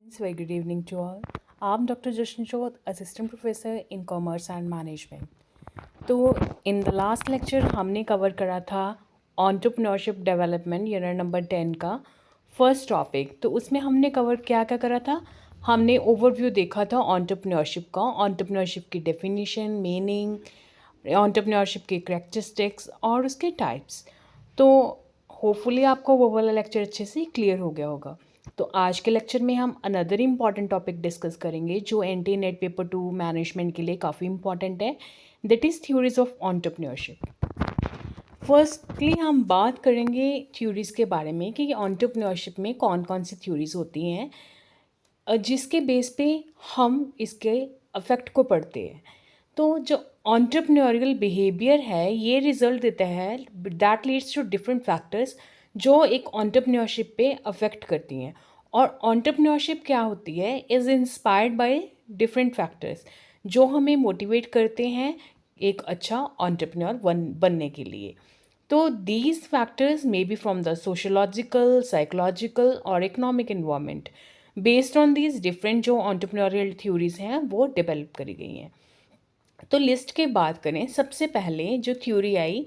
Very good evening to all. I'm Dr. Jashan Chod, Assistant Professor in Commerce and Management. तो in the last lecture हमने cover करा था entrepreneurship development unit number 10 का first topic. तो उसमें हमने cover क्या क्या करा था, हमने ओवरव्यू देखा था एंटरप्रेन्योरशिप का, एंटरप्रेन्योरशिप की डेफिनेशन, मीनिंग, एंटरप्रेन्योरशिप के करैक्टरिस्टिक्स और उसके टाइप्स। तो होपफुली आपको वो वाला लेक्चर अच्छे से क्लियर हो गया होगा। तो आज के लेक्चर में हम अनदर इम्पॉर्टेंट टॉपिक डिस्कस करेंगे जो एनटी नेट पेपर 2 मैनेजमेंट के लिए काफ़ी इंपॉर्टेंट है, that is theories of entrepreneurship. Firstly हम बात करेंगे थ्योरीज़ के बारे में कि एंटरप्रेन्योरशिप में कौन कौन सी थ्योरीज़ होती हैं जिसके बेस पे हम इसके अफेक्ट को पढ़ते हैं। तो जो एंटरप्रेन्योरियल बिहेवियर है ये रिजल्ट देता है that leads to different factors जो एक एंटरप्रेन्योरशिप पे अफेक्ट करती हैं। और एंटरप्रेन्योरशिप क्या होती है is inspired by different factors जो हमें मोटिवेट करते हैं एक अच्छा एंटरप्रेन्योर बनने के लिए। तो these factors may be from the sociological, psychological और economic environment. Based on these different जो एंटरप्रेन्योरियल थ्योरीज हैं वो डेवलप करी गई हैं। तो लिस्ट की बात करें, सबसे पहले जो थ्योरी आई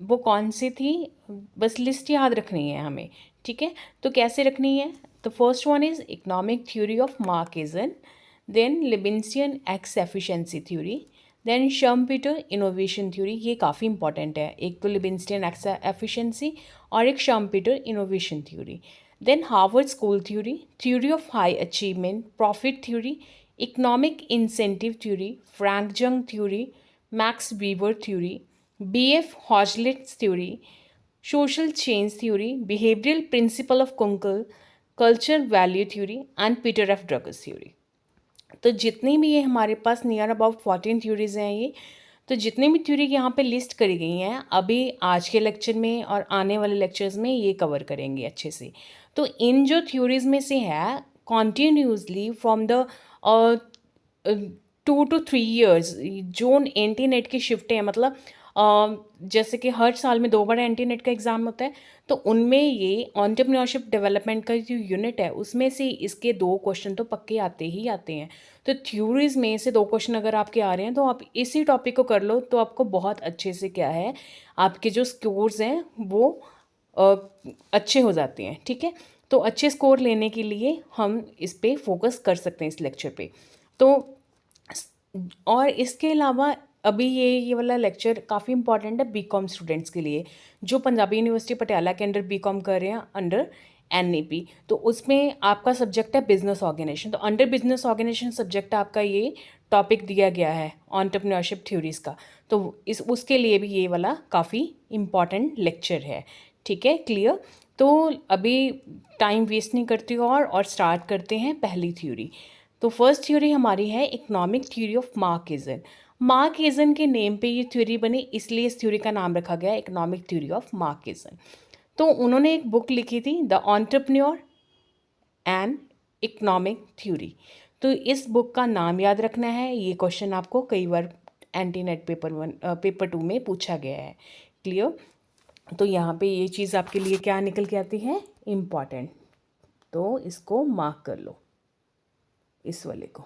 वो कौन सी थी, बस लिस्ट याद रखनी है हमें, ठीक है। तो कैसे रखनी है, तो first one is economic theory of Marxian, then Leibensteinian X efficiency theory, then Schumpeter innovation theory. ये काफ़ी इंपॉर्टेंट है, एक तो लिबिंसियन एक्स एफिशिएंसी और एक Schumpeter innovation theory. Then Harvard school theory, theory of high achievement, profit theory, economic incentive theory, Frank Young theory, Max Weber theory, B F Hoselitz theory, social change theory, behavioural principle of Kunkel, culture value theory and Peter F Drucker theory. तो जितनी भी ये हमारे पास near about 14 theories हैं ये, तो जितनी भी थ्योरी यहाँ पे लिस्ट करी गई हैं अभी आज के लेक्चर में और आने वाले लेक्चर्स में ये कवर करेंगे अच्छे से। तो इन जो थ्योरीज में से है continuously from the 2 to 3 years जो एंटी नेट की शिफ्ट है, मतलब जैसे कि हर साल में 2 बार एंटी नेट का एग्ज़ाम होता है, तो उनमें ये एंटरप्रेन्योरशिप डेवलपमेंट का जो यूनिट है उसमें से इसके 2 क्वेश्चन तो पक्के आते ही आते हैं। तो थ्योरीज में से 2 क्वेश्चन अगर आपके आ रहे हैं तो आप इसी टॉपिक को कर लो तो आपको बहुत अच्छे से क्या है, आपके जो स्कोर्स हैं वो अ, अच्छे हो जाते हैं, ठीक है। तो अच्छे स्कोर लेने के लिए हम इस पे फोकस कर सकते हैं इस लेक्चर पे। तो और इसके अलावा अभी ये वाला लेक्चर काफ़ी इंपॉर्टेंट है बीकॉम स्टूडेंट्स के लिए जो पंजाबी यूनिवर्सिटी पटियाला के अंडर बीकॉम कर रहे हैं अंडर एनईपी। तो उसमें आपका सब्जेक्ट है बिजनेस ऑर्गेनाइजेशन, तो अंडर बिजनेस ऑर्गेनाइजेशन सब्जेक्ट आपका ये टॉपिक दिया गया है एंटरप्रेन्योरशिप थ्योरीज का। तो इस उसके लिए भी ये वाला काफ़ी इम्पॉर्टेंट लेक्चर है, ठीक है, क्लियर। तो अभी टाइम वेस्ट नहीं करती और स्टार्ट करते हैं पहली थ्योरी। तो फर्स्ट थ्योरी हमारी है इकोनॉमिक थ्योरी ऑफ मार्केजन। मार्केजन के नेम पे ये थ्योरी बनी इसलिए इस थ्योरी का नाम रखा गया इकोनॉमिक थ्योरी ऑफ मार्केजन। तो उन्होंने एक बुक लिखी थी the entrepreneur and economic theory. तो इस बुक का नाम याद रखना है, ये क्वेश्चन आपको कई बार एंटी नेट पेपर 2 में पूछा गया है, क्लियर। तो यहाँ पे ये चीज़ आपके लिए क्या निकल के आती है, इम्पॉर्टेंट। तो इसको मार्क कर लो, इस वाले को,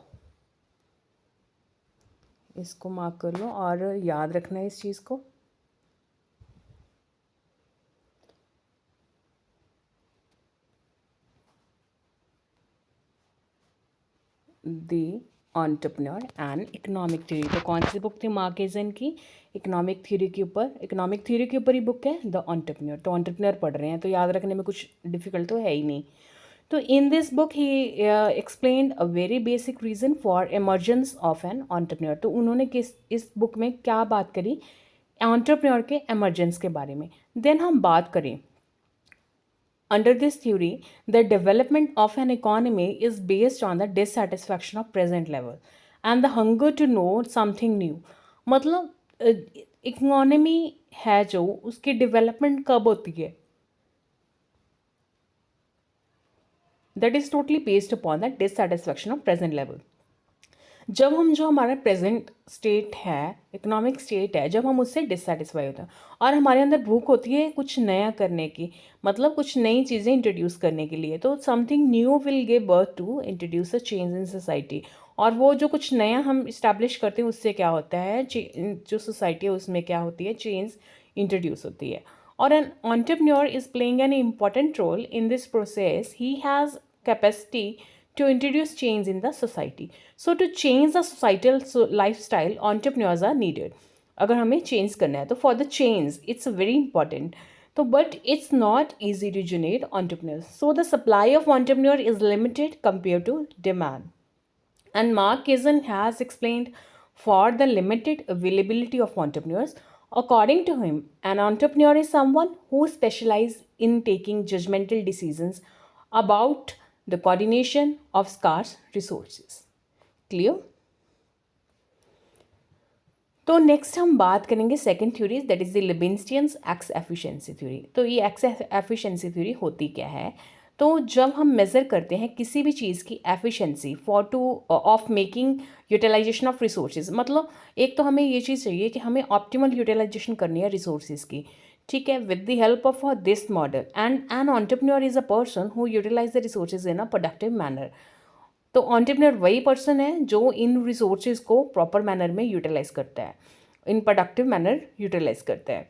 इसको मार्क कर लो और याद रखना है इस चीज़ को। दी एंटरप्रेन्योर एंड इकोनॉमिक थ्योरी। तो कौन सी बुक थी मार्केजन की, इकोनॉमिक थ्योरी के ऊपर, इकोनॉमिक थ्योरी के ऊपर ही बुक है द एंटरप्रेन्योर। तो एंटरप्रेन्योर पढ़ रहे हैं तो याद रखने में कुछ डिफिकल्ट तो है ही नहीं। तो in this book he explained a very basic reason for emergence of an entrepreneur. तो उन्होंने इस बुक में क्या बात करी, एंटरप्रेन्योर के एमरजेंस के बारे में। देन हम बात करें, under this theory, the development of an economy is based on the dissatisfaction of present level and the hunger to know something new। मतलब इकोनॉमी है जो उसकी डेवलपमेंट कब होती है, that is totally based upon the dissatisfaction of present level. जब हम जो हमारा प्रेजेंट स्टेट है, इकोनॉमिक स्टेट है, जब हम उससे डिससेटिस्फाई होते हैं और हमारे अंदर भूख होती है कुछ नया करने की, मतलब कुछ नई चीज़ें इंट्रोड्यूस करने के लिए, तो something new will give birth to introduce a change in society. और वो जो कुछ नया हम इस्टेब्लिश करते हैं उससे क्या होता है, जो सोसाइटी है उसमें क्या होती है, चेंज इंट्रोड्यूस होती है। और an entrepreneur is playing an important role in this process. He has capacity to introduce change in the society. So to change the societal lifestyle, entrepreneurs are needed. अगर हमें चेंज करना है तो for the change it's very important, तो but it's not easy to generate entrepreneurs. So the supply of entrepreneur is limited compared to demand. And Mark Kizan has explained for the limited availability of entrepreneurs. According to him, an entrepreneur is someone who specializes in taking judgmental decisions about the coordination of scarce resources. Clear? तो next हम बात करेंगे second theory, that is the Leibenstein's X efficiency theory. तो ये X efficiency theory होती क्या है? तो जब हम मेज़र करते हैं किसी भी चीज़ की efficiency for to of making utilisation of resources, मतलब एक तो हमें ये चीज़ चाहिए कि हमें ऑप्टिमल यूटिलाइजेशन करनी है रिसोर्सेज की, ठीक है, with the help of this model. And an entrepreneur is a person who utilise the resources in a productive manner. तो एंटरप्रेन्योर वही पर्सन है जो इन रिसोर्सेज को प्रॉपर मैनर में यूटिलाइज करता है, इन प्रोडक्टिव मैनर यूटिलाइज करता है.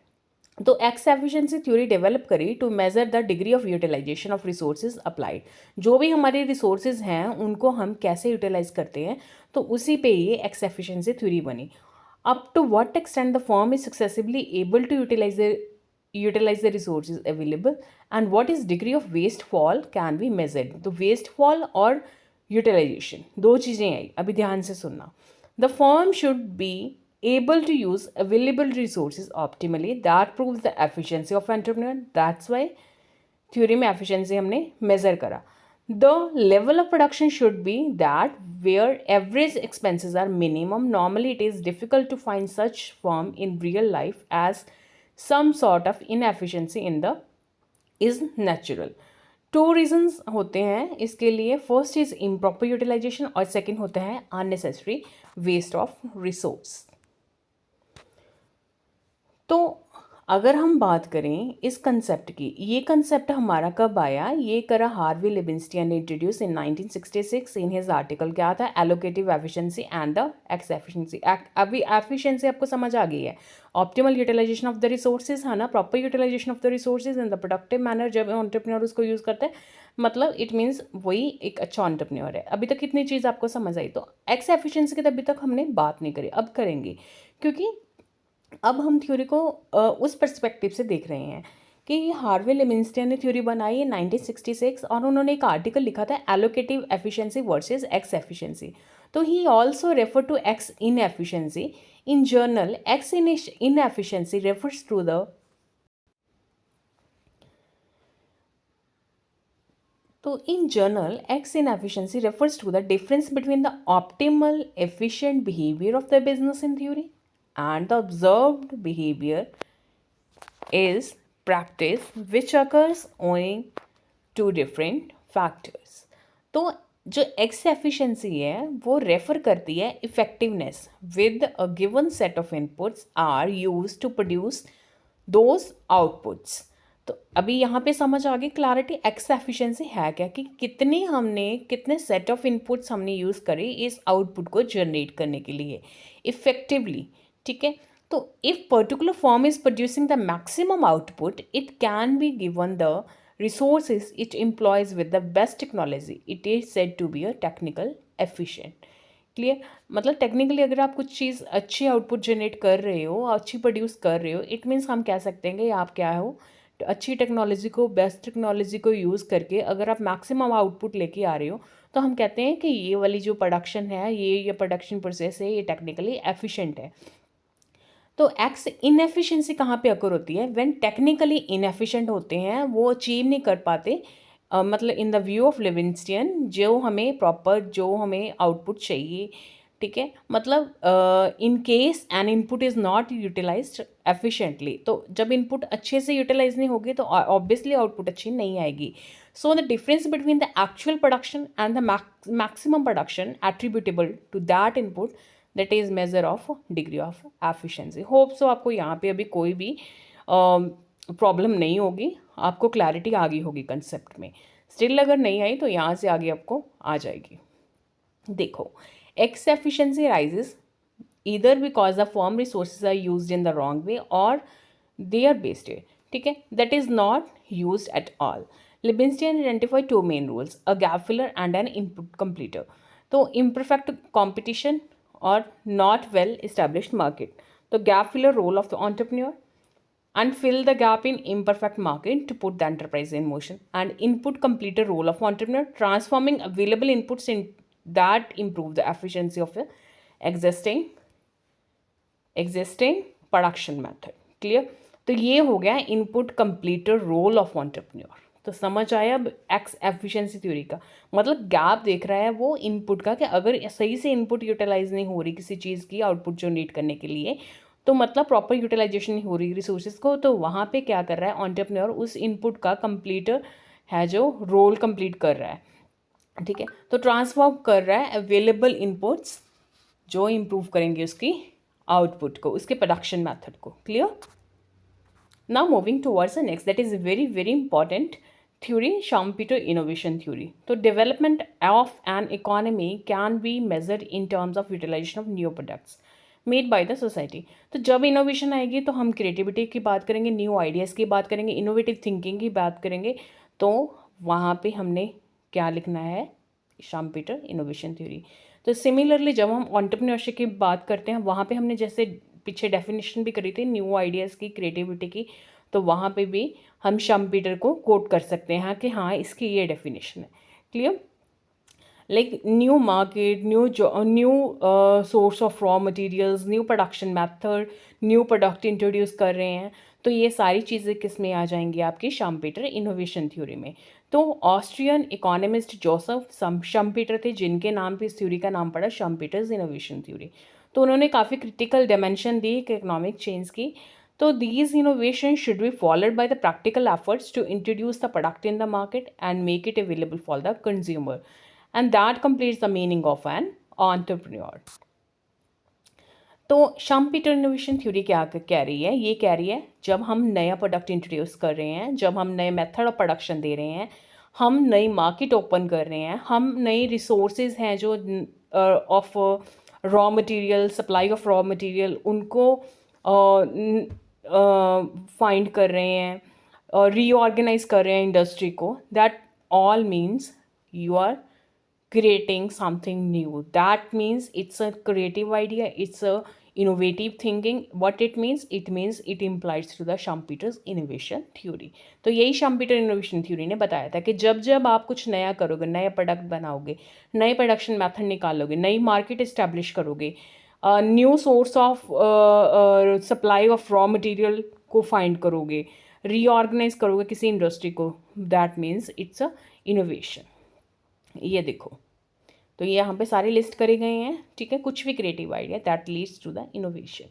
तो एक्स एफिशिएंसी थ्योरी डेवलप करी to measure the degree of utilisation of resources applied. जो भी हमारे रिसोर्सेज हैं उनको हम कैसे यूटिलाइज करते हैं, तो उसी पे ये एक्स एफिशिएंसी थ्योरी बनी. Up to what extent the firm is successively able to utilize the resources available and what is degree of waste fall can be measured. तो waste fall और utilization दो चीज़ें आई, अभी ध्यान से सुनना. The firm should be able to use available resources optimally. That proves the efficiency of entrepreneur. That's why theory में efficiency हमने measure करा. The level of production should be that where average expenses are minimum. Normally it is difficult to find such firm in real life as some sort of inefficiency in the is natural. Two reasons होते हैं इसके लिए. First is improper utilisation और second होता है unnecessary waste of resource. तो अगर हम बात करें इस कंसेप्ट की, ये कंसेप्ट हमारा कब आया, ये करा हार्वी लिबिंस्टियन ने introduce in 1966 in his article. क्या था? Allocative efficiency and the X efficiency. अभी एफिशिएंसी आपको समझ आ गई है, optimal utilisation of the resources है ना, proper utilisation of the resources in the productive manner. जब एंटरप्रेन्योर उसको यूज़ करते हैं मतलब इट मीन्स वही एक अच्छा एंटरप्रेन्योर है. अभी तक कितनी चीज़ आपको समझ आई. तो एक्स एफिशिएंसी की तो अभी तक हमने बात नहीं करी, अब करेंगे, क्योंकि अब हम थ्योरी को उस पर्सपेक्टिव से देख रहे हैं कि ये हार्वे लिबिंस्टियन ने थ्योरी बनाई है 1966 और उन्होंने एक आर्टिकल लिखा था allocative efficiency versus X efficiency. तो he also refer to X inefficiency. In journal X inefficiency refers to the तो in journal x inefficiency refers to the difference between the optimal efficient behavior of the business in theory and the observed behavior is practice which occurs owing to different factors. तो जो x efficiency है वो refer करती है effectiveness with a given set of inputs are used to produce those outputs. तो अभी यहाँ पे समझ आ गई क्लैरिटी एक्स एफिशिएंसी है क्या, कि कितने सेट ऑफ इनपुट्स हमने यूज़ करे इस आउटपुट को जनरेट करने के लिए इफेक्टिवली. ठीक है, तो if particular form is producing the maximum output it can be given the resources it employs with the best technology, it is said to be a technical efficient. Clear? मतलब technically अगर आप कुछ चीज़ अच्छी output generate कर रहे हो, अच्छी produce कर रहे हो, इट मीन्स हम कह सकते हैं कि आप क्या हो, अच्छी टेक्नोलॉजी को, बेस्ट टेक्नोलॉजी को यूज़ करके अगर आप मैक्सिमम आउटपुट लेके आ रहे हो तो हम कहते हैं कि ये वाली जो प्रोडक्शन है, ये प्रोडक्शन प्रोसेस है, ये टेक्निकली एफिशिएंट है. तो एक्स इनएफिशिएंसी कहाँ पे अकर होती है? व्हेन टेक्निकली इनएफिशिएंट होते हैं, वो अचीव नहीं कर पाते, मतलब in the view of Livingstonian जो हमें आउटपुट चाहिए. ठीक है, मतलब in case an input is not utilized efficiently. तो जब इनपुट अच्छे से यूटिलाइज नहीं होगी तो ऑब्वियसली आउटपुट अच्छी नहीं आएगी. So the difference between the actual production and the maximum production attributable to that input, that is measure of degree of efficiency. Hope so आपको यहाँ पे अभी कोई भी प्रॉब्लम नहीं होगी, आपको क्लैरिटी आ गई होगी कंसेप्ट में. स्टिल अगर नहीं आई तो यहाँ से आगे आपको आ जाएगी. देखो, x efficiency rises either because the firm resources are used in the wrong way or they are wasted. ठीक है, that is not used at all. Libenstein identified two main rules, a gap filler and an input completer. तो imperfect competition or not well established market. तो gap filler role of the entrepreneur and fill the gap in imperfect market to put the enterprise in motion, and input completer role of entrepreneur, transforming available inputs in that improve the efficiency of the existing production method. Clear. तो ये हो गया input कंप्लीटर role of entrepreneur. तो समझ आया अब x efficiency theory का मतलब गैप देख रहा है वो इनपुट का कि अगर सही से इनपुट यूटिलाइज नहीं हो रही किसी चीज़ की आउटपुट जनरेट करने के लिए, तो मतलब प्रॉपर यूटिलाइजेशन नहीं हो रही रिसोर्सेज को, तो वहाँ पे क्या कर रहा है एंटरप्रेन्योर, उस इनपुट का कंप्लीटर है जो रोल कंप्लीट कर रहा है. ठीक है, तो ट्रांसफॉर्म कर रहा है अवेलेबल इनपुट्स जो इम्प्रूव करेंगे उसकी आउटपुट को, उसके प्रोडक्शन मेथड को. Clear. Now moving towards the next, that is very very important theory, Schumpeter innovation theory. तो development of an economy can be measured in terms of utilisation of new products made by the society. तो जब innovation आएगी तो हम creativity की बात करेंगे, new ideas की बात करेंगे, इनोवेटिव थिंकिंग की बात करेंगे. तो वहाँ पे हमने क्या लिखना है, शाम्पीटर इनोवेशन थ्योरी. तो सिमिलरली जब हम एंटरप्रेन्योरशिप की बात करते हैं, वहाँ पे हमने जैसे पीछे डेफिनेशन भी करी थी न्यू आइडियाज़ की, क्रिएटिविटी की, तो वहाँ पे भी हम शाम्पीटर को कोट कर सकते हैं कि हाँ इसकी ये डेफिनेशन है. Clear. Like new market, new source of raw materials, new production method, new product introduce कर रहे हैं, तो ये सारी चीज़ें किस में आ जाएंगी आपकी शाम्पीटर इनोवेशन थ्योरी में. तो ऑस्ट्रियन इकोनॉमिस्ट जोसेफ शाम्पीटर थे जिनके नाम पे इस थ्योरी का नाम पड़ा शाम्पीटर्स इनोवेशन थ्योरी. तो उन्होंने काफ़ी critical dimension the economic change की. तो these innovations should be followed by the practical efforts to introduce the product in the market and make it available for the consumer, and that completes the meaning of an entrepreneur. तो शाम्पीटर innovation theory क्या कह रही है, ये कह रही है जब हम नया प्रोडक्ट इंट्रोड्यूस कर रहे हैं, जब हम नए मेथड ऑफ प्रोडक्शन दे रहे हैं, हम नई मार्केट ओपन कर रहे हैं, हम नई रिसोर्सेज हैं जो of raw material, supply of raw material, उनको फाइंड कर रहे हैं और रीऑर्गेनाइज कर रहे हैं इंडस्ट्री को, that all means you are creating something new. That means it's a creative idea, it's a innovative thinking. What it means it implies through the Schumpeter's innovation theory. तो यही Schumpeter innovation theory ने बताया था कि जब जब आप कुछ नया करोगे, नया प्रोडक्ट बनाओगे, नए प्रोडक्शन मेथड निकालोगे, नई मार्केट इस्टेब्लिश करोगे, new source of supply of raw material को फाइंड करोगे, रीऑर्गेनाइज करोगे किसी इंडस्ट्री को, that means it's a innovation. ये देखो, तो ये यहाँ पे सारे लिस्ट करे गए हैं. ठीक है, कुछ भी creative idea that leads to the innovation.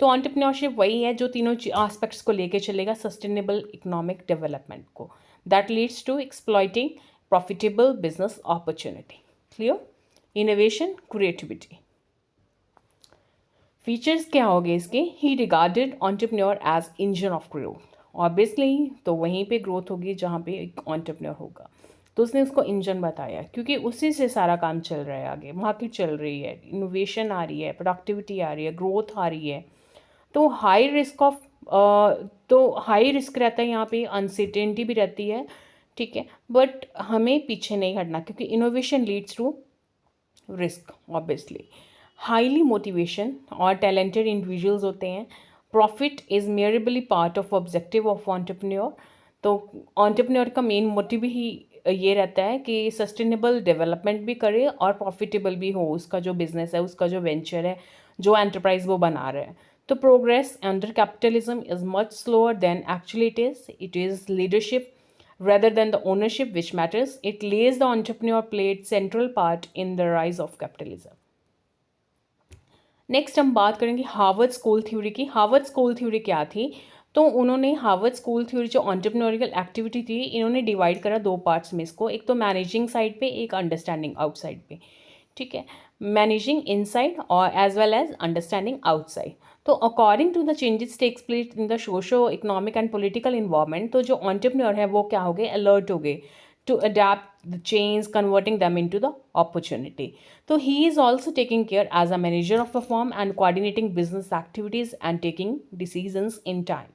तो एंटरप्रेन्योरशिप वही है जो तीनों एस्पेक्ट्स को लेके चलेगा सस्टेनेबल इकोनॉमिक डेवलपमेंट को, that leads to exploiting profitable business opportunity. Clear. Innovation, creativity. Features क्या हो गए इसके, he regarded entrepreneur as engine of growth. Obviously तो वहीं पे ग्रोथ होगी जहाँ पे एक एंटरप्रेन्योर होगा, तो उसने उसको इंजन बताया क्योंकि उसी से सारा काम चल रहा है, आगे मार्केट चल रही है, इनोवेशन आ रही है, प्रोडक्टिविटी आ रही है, ग्रोथ आ रही है. तो हाई रिस्क रहता है यहाँ पे, अनसर्टेनिटी भी रहती है. ठीक है, बट हमें पीछे नहीं हटना क्योंकि innovation leads to risk. Obviously highly motivation और टैलेंटेड इंडिविजुअल्स होते हैं. Profit is measurably part of objective of entrepreneur. तो एंटरप्रेन्योर का मेन मोटिव ही ये रहता है कि सस्टेनेबल डेवलपमेंट भी करे और प्रॉफिटेबल भी हो उसका जो बिजनेस है, उसका जो वेंचर है, जो एंटरप्राइज वो बना रहे हैं. तो progress under capitalism is much slower then actually it is leadership rather than the ownership which matters. It lays the entrepreneur played central part in the rise of capitalism. Next हम बात करेंगे Harvard school theory की. Harvard school theory क्या थी, तो उन्होंने Harvard school theory जो entrepreneurial activity थी, इन्होंने डिवाइड करा दो पार्ट्स में इसको, एक तो मैनेजिंग साइड पे, एक अंडरस्टैंडिंग आउटसाइड पे, ठीक है, मैनेजिंग इनसाइड और as well as understanding outside. तो according to the changes takes place in the socio economic and political environment, तो जो एंटरप्रेन्योर है वो क्या हो गए, अलर्ट हो गए to adapt the change, converting them into the opportunity. So he is also taking care as a manager of a firm and coordinating business activities and taking decisions in time.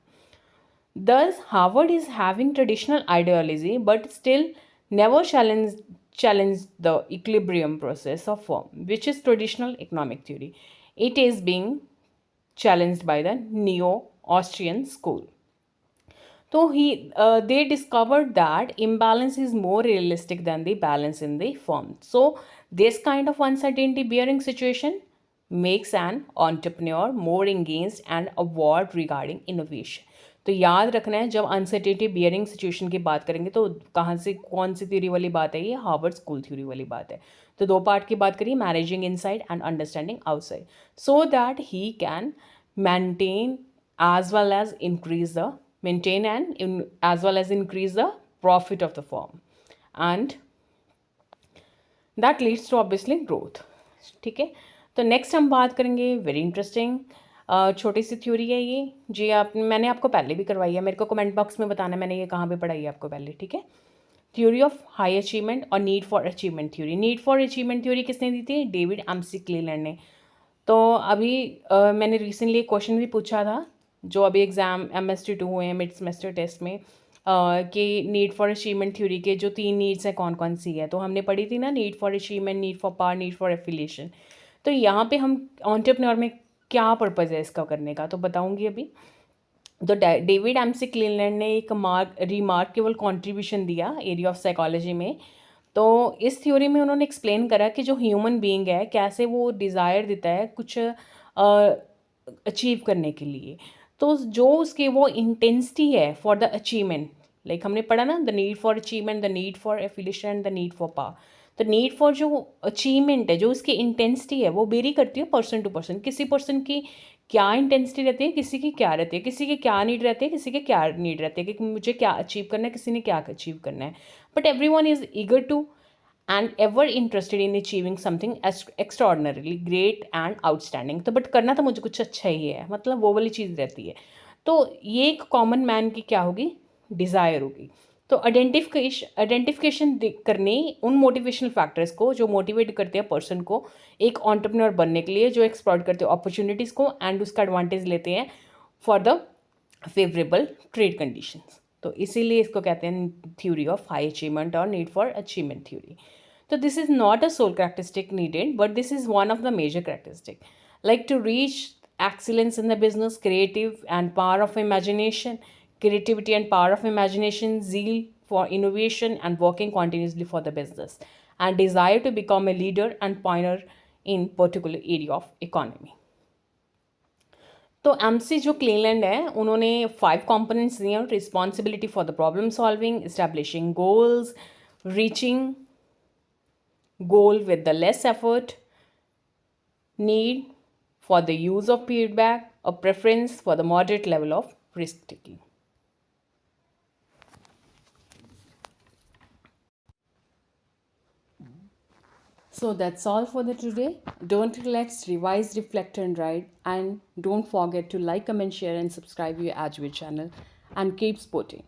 Thus, Harvard is having traditional ideology but still never challenged the equilibrium process of firm, which is traditional economic theory. It is being challenged by the neo-Austrian school. So they discovered that imbalance is more realistic than the balance in the firm. So this kind of uncertainty bearing situation makes an entrepreneur more engaged and award regarding innovation. तो याद रखना है, जब uncertainty bearing situation की बात करेंगे तो कहाँ से, कौन सी थ्योरी वाली बात है, ये हार्वर्ड स्कूल थ्योरी वाली बात है। तो दो पार्ट की बात करिए, managing inside and understanding outside, so that he can maintain as well as increase the maintain and as well as increase the profit of the firm, and that leads to obviously growth. ठीक है, तो next हम बात करेंगे, very interesting छोटी सी theory है ये जी, मैंने आपको पहले भी करवाई है, मेरे को कमेंट बॉक्स में बताना मैंने ये कहाँ पे पढ़ाई है आपको पहले, ठीक है। थ्योरी ऑफ हाई अचीवमेंट और need for achievement theory. Need for achievement theory किसने दी थी, डेविड एमसी क्लीलैंड ने। तो अभी मैंने रिसेंटली एक क्वेश्चन भी पूछा था जो अभी एग्ज़ाम MST 2 हुए हैं मिड सेमेस्टर टेस्ट में, कि नीड फॉर अचीवमेंट थ्योरी के जो 3 नीड्स हैं कौन कौन सी है, तो हमने पढ़ी थी ना, need for achievement, need for power, need for affiliation. तो यहाँ पे हम एंटरप्रेन्योर में क्या पर्पज़ है इसका करने का, तो बताऊँगी अभी। तो डेविड एमसी क्लीलैंड ने एक रिमार्केबल कॉन्ट्रीब्यूशन दिया एरिया ऑफ साइकोलॉजी में। तो इस थ्योरी में उन्होंने एक्सप्लेन करा कि जो ह्यूमन बीइंग है कैसे वो डिज़ायर देता है कुछ अचीव करने के लिए, तो जो उसकी वो इंटेंसिटी है फॉर द अचीवमेंट, लाइक हमने पढ़ा ना, the need for achievement, the need for affiliation, the need for power. तो नीड फॉर जो अचीवमेंट है, जो उसकी इंटेंसिटी है, वो वेरी करती है पर्सन टू पर्सन। किसी पर्सन की क्या इंटेंसिटी रहती है, किसी की क्या रहती है, किसी के क्या नीड रहती है, किसी के क्या नीड रहती है, कि मुझे क्या अचीव करना है, किसी ने क्या अचीव करना है। But every one is eager to and ever interested in achieving something extraordinarily great and outstanding। तो बट करना तो मुझे कुछ अच्छा ही है, मतलब वो वाली चीज़ रहती है। तो ये एक कॉमन मैन की क्या होगी, डिज़ायर होगी। तो आइडेंटिफिकेशन करनी उन मोटिवेशनल फैक्टर्स को जो मोटिवेट करते हैं पर्सन को एक एंटरप्रेन्योर बनने के लिए, जो एक्सप्लॉइट करते हैं अपॉर्चुनिटीज़ को एंड उसका एडवांटेज लेते हैं for the favourable trade conditions. तो इसीलिए इसको कहते हैं थ्योरी ऑफ हाई अचीवमेंट और need for achievement theory. So this is not a sole characteristic needed, but this is one of the major characteristic. Like to reach excellence in the business, creativity and power of imagination, zeal for innovation and working continuously for the business, and desire to become a leader and pioneer in particular area of economy. तो MC जो क्लीलैंड है उन्होंने 5 components दिए हैं, responsibility for the problem solving, establishing goals, reaching goal with the less effort, need for the use of feedback, a preference for the moderate level of risk taking. So that's all for the today. Don't relax, revise, reflect and write, and don't forget to like, comment, share and subscribe your Ajwid channel, and keep sporting.